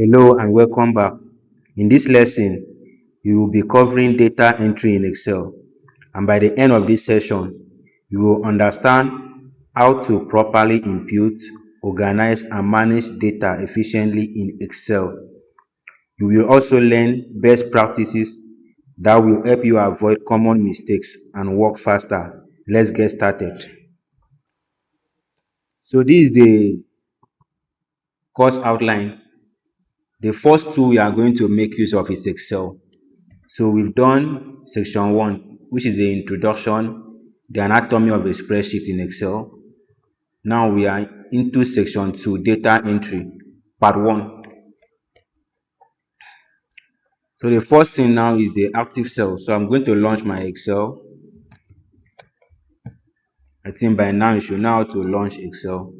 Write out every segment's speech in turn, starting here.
Hello and welcome back. In this lesson, we will be covering data entry in Excel. And by the end of this session, you will understand how to properly input, organize, and manage data efficiently in Excel. You will also learn best practices that will help you avoid common mistakes and work faster. Let's get started. So this is the course outline. The first tool we are going to make use of is Excel. So we've done section 1, which is the introduction, the anatomy of a spreadsheet in Excel. Now we are into section 2, data entry, part 1. So the first thing now is the active cell. So I'm going to launch my Excel. I think by now you should know how to launch Excel.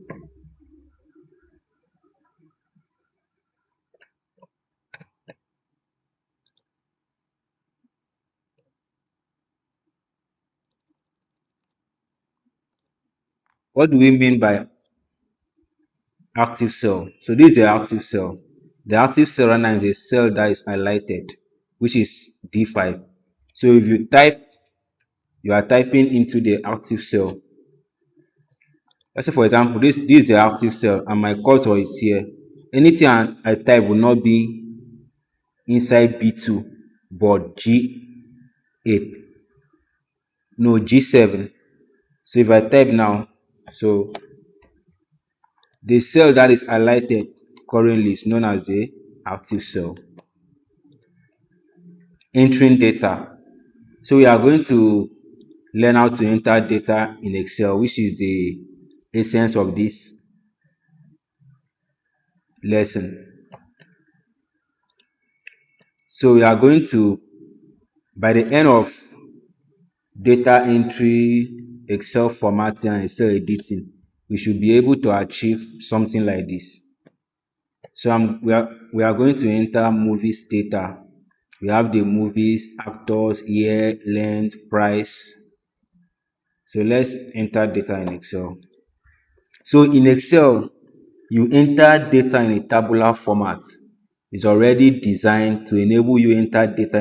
What do we mean by active cell? So this is the active cell. The active cell right now is a cell that is highlighted, which is D5. So if you type, you are typing into the active cell. Let's say for example, this is the active cell and my cursor is here. Anything I type will not be inside B2 but G8. No, G7. So if I type now, so the cell that is highlighted currently is known as the active cell. Entering data. So we are going to learn how to enter data in Excel, which is the essence of this lesson. So we are going to, by the end of data entry, Excel formatting, and Excel editing, we should be able to achieve something like this. So we are going to enter movies data. We have the movies, actors, year, length, price. So let's enter data in Excel. So in Excel, you enter data in a tabular format. It's already designed to enable you enter data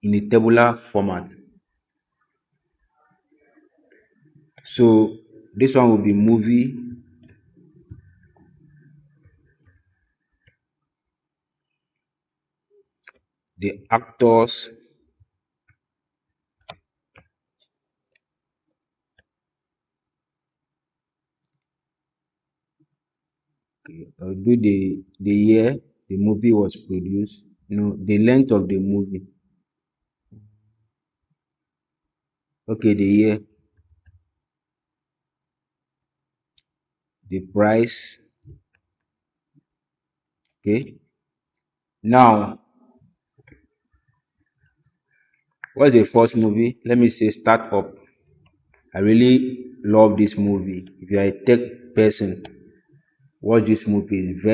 in a tabular format. So this one will be movie, the actors, okay, I'll do the year the movie was produced, the length of the movie. Okay, the year, the price. Okay. Now, what's the first movie? Let me say Start Up. I really love this movie. If you are a tech person, watch this movie. It's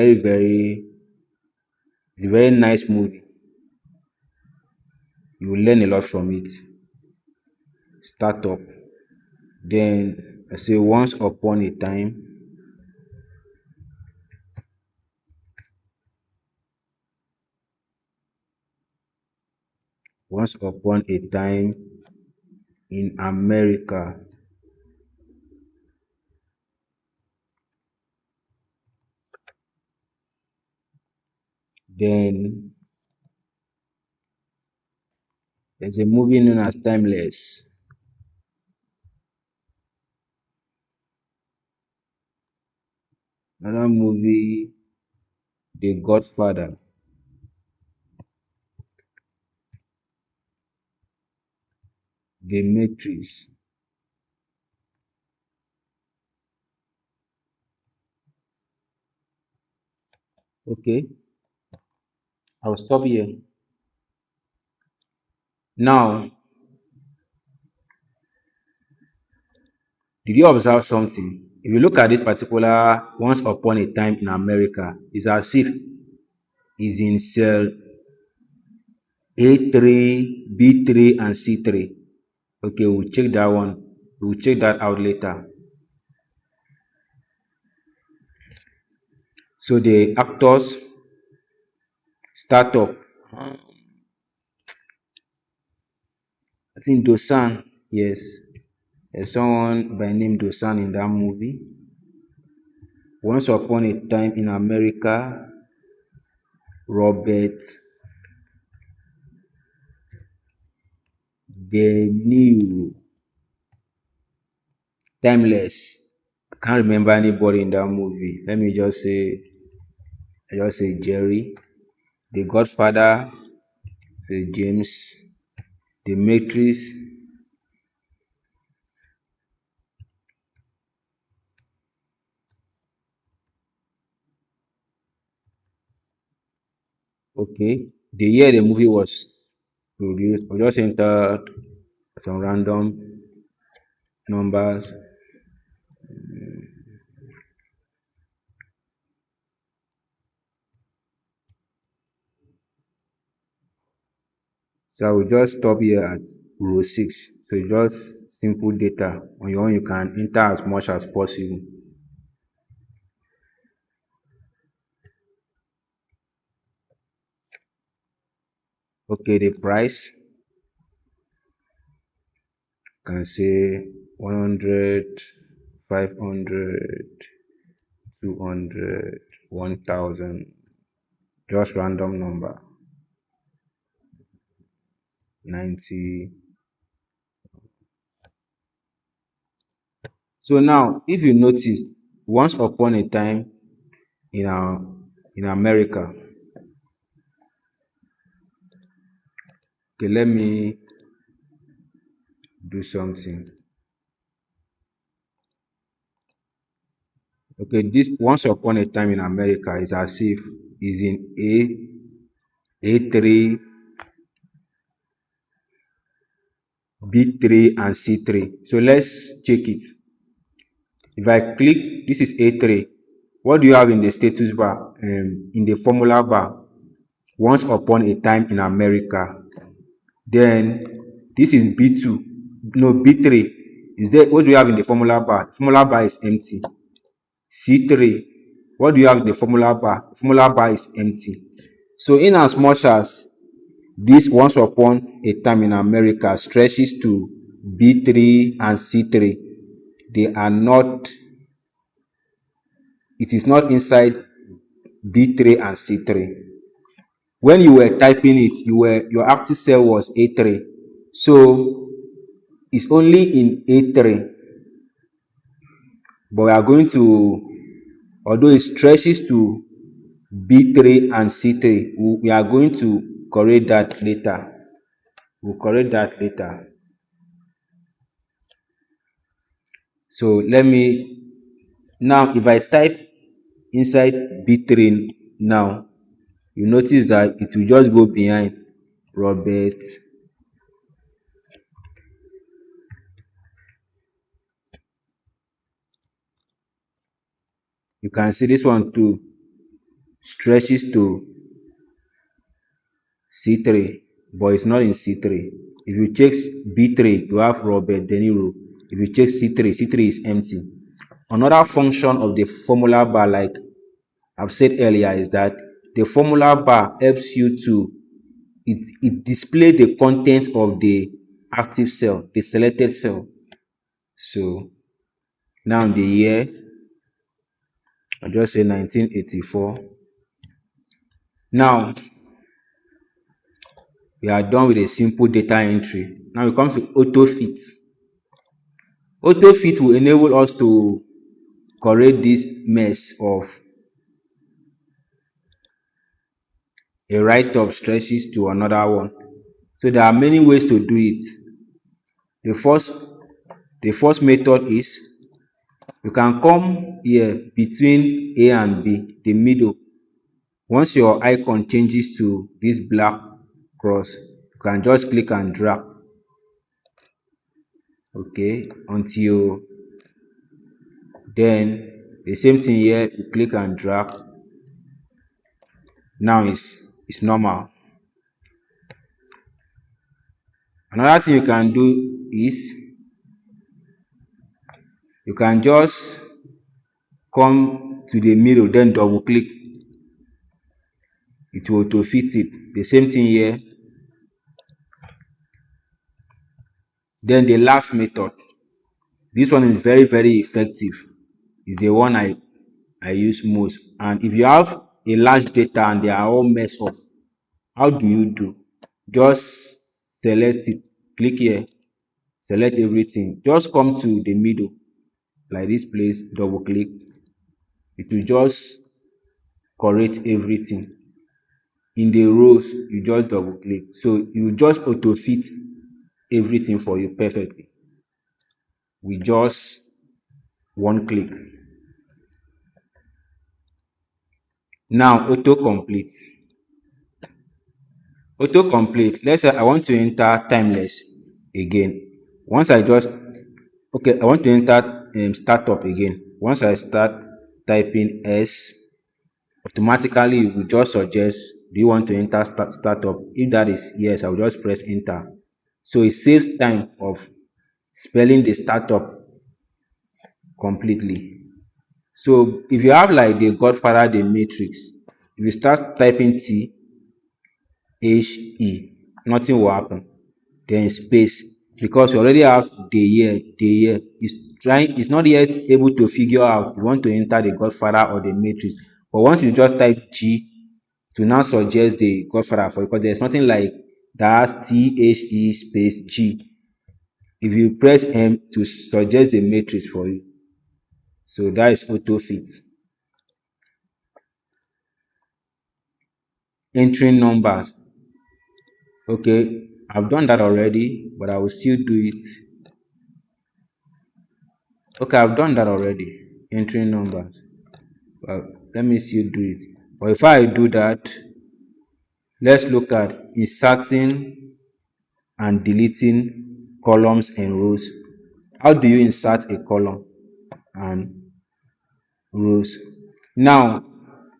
a very nice movie. You will learn a lot from it. Start Up. Then I say Once Upon a Time. Once Upon a Time in America. Then there's a movie known as Timeless. Another movie, The Godfather. The Matrix. Okay, I'll stop here. Now, did you observe something? If you look at this particular Once Upon a Time in America, it's as if it's in cell A3, B3, and C3. Okay, we'll check that one. We'll check that out later. So the actors, startup. I think Dosan. Yes, there's someone by name Dosan in that movie. Once upon a time in America, Robert De Niro, timeless. I can't remember anybody in that movie. Let me just say, I just say Jerry, The Godfather, say James, The Matrix. Okay, the year the movie was produced, I just entered some random numbers. So I will just stop here at row 6. So it's just simple data. On your own, you can enter as much as possible. Okay, the price can say 100, 500, 200, 1000. Just random number. 90. So now, if you notice, once upon a time in our in America, okay, let me do something. Okay, this once upon a time in America is as if is in A3, B3, and C3. So let's check it. If I click, this is A3. What do you have in the status bar? In the formula bar, once upon a time in America. Then this is B2. No, B3. Is there what do you have in the formula bar? Formula bar is empty. C3. What do you have in the formula bar? Formula bar is empty. So in as much as this once upon a time in America stretches to B3 and C3, they are not, it is not inside B3 and C3. When you were typing it, your active cell was A3. So it's only in A3, but we are going to, although it stretches to B3 and C3, we are going to correct that later. We'll correct that later. So let me, now if I type inside B3 now, you notice that it will just go behind Robert. You can see this one too stretches to C3, but it's not in C3. If you check B3, you have Robert De Niro. If you check C3, C3 is empty. Another function of the formula bar, like I've said earlier, is that the formula bar helps you to it display the content of the active cell, the selected cell. So now the year, I just say 1984. Now we are done with a simple data entry. Now we come to auto fit. Auto fit will enable us to correct this mess of a write-up stretches to another one. So there are many ways to do it. The first, the first method is you can come here between A and B, the middle. Once your icon changes to this black cross, you can just click and drag. Okay, until then the same thing here, you click and drag. Now it's normal. Another thing you can do is you can just come to the middle, then double click. it will auto fit it. The same thing here. Then the last method, this one is very very effective, is the one I use most. And if you have a large data and they are all messed up, how do you do? Just select it, click here, select everything, just come to the middle like this place, double click, it will just correct everything. In the rows you just double click, so you just auto fit everything for you perfectly with just one click. Now autocomplete, let's say I want to enter timeless again. Once I just okay, I want to enter startup again. Once I start typing s, automatically it will just suggest, do you want to enter startup? If that is yes, I will just press enter. So it saves time of spelling the startup completely. So if you have like the Godfather, the Matrix, if you start typing THE, nothing will happen. Then space, because you already have the year is trying, is not yet able to figure out you want to enter the Godfather or the Matrix. But once you just type G, to now suggest the Godfather for you, because there's nothing like that has THE space G. If you press M to suggest the matrix for you, so that is auto fit. Entering numbers, okay, I've done that already, but I will still do it. Okay, I've done that already, entering numbers. Well, let me still do it. But before I do that, let's look at inserting and deleting columns and rows. How do you insert a column and rows? Now,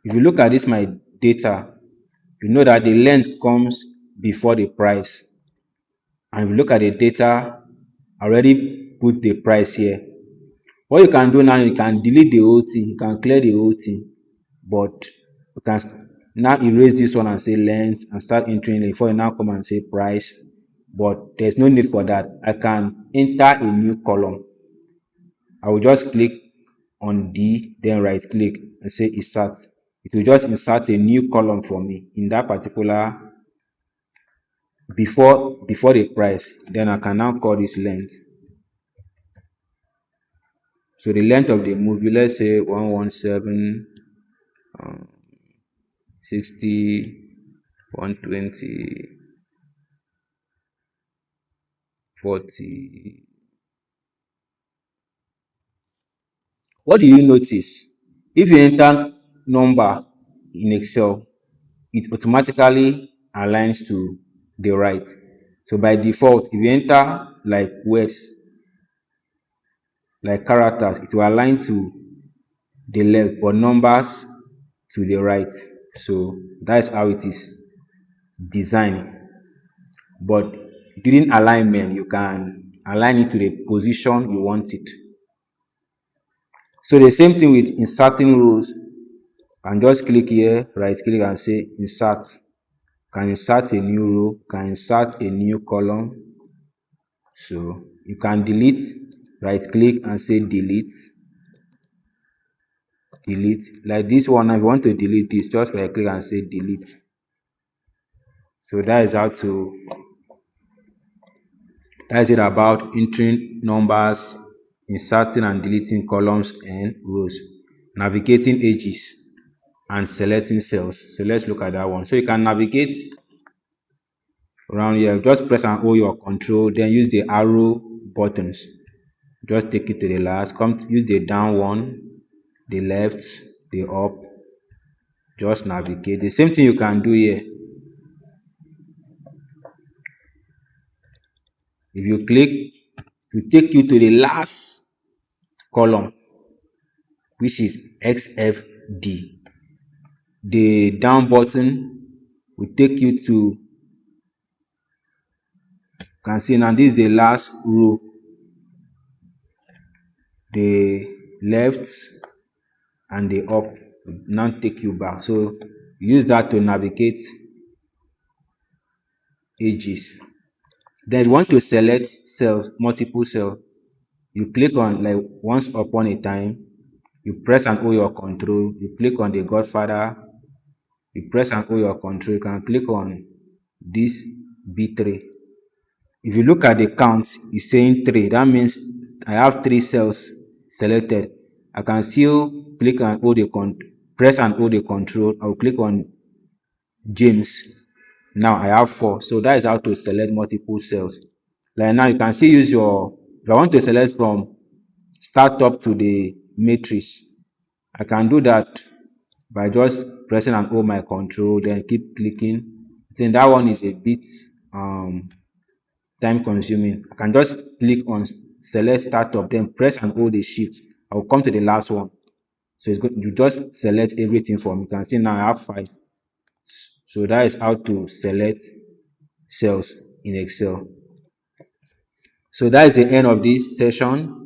if you look at this my data, you know that the length comes before the price. And if you look at the data, I already put the price here. What you can do now, you can delete the whole thing, you can clear the whole thing, but you can now erase this one and say length and start entering it before you now come and say price. But there's no need for that. I can enter a new column. I will just click on D, then right click and say insert. It will just insert a new column for me in that particular before the price. Then I can now call this length. So the length of the movie, let's say 117, 60, 120, 40. What do you notice? If you enter number in Excel, it automatically aligns to the right. So by default, if you enter like words, like characters, it will align to the left, but numbers to the right. So that's how it is designed. But during alignment, you can align it to the position you want it. So the same thing with inserting rows. And just click here, right click and say insert. Can insert a new row, can insert a new column. So you can delete, right click and say delete. Delete. Like this one, if you want to delete this, just right click and say delete. So that is how to, that's it about entering numbers, inserting and deleting columns and rows, navigating edges, and selecting cells. So let's look at that one. So you can navigate around here, just press and hold your control, then use the arrow buttons. Just take it to the last, come to use the down one, the left, the up, just navigate. The same thing you can do here. If you click, it take you to the last column, which is XFD. The down button will take you to, you can see now this is the last row, the left and the up will now take you back. So Use that to navigate edges. Then you want to select cells, multiple cells. You click on like once upon a time. You press and hold your control. You click on the Godfather. You press and hold your control. You can click on this B3. If you look at the count, it's saying 3. That means I have 3 cells selected. I can still click and hold press and hold the control. I'll click on James. Now I have 4. So that is how to select multiple cells. Like now you can still use if I want to select from start up to the matrix, I can do that by just pressing and hold my control, then keep clicking. I think that one is a bit um time consuming. I can just click on select startup, then press and hold the shift. I will come to the last one. So it's good. You just select everything for me. You can see now I have 5. So that is how to select cells in Excel. So that is the end of this session.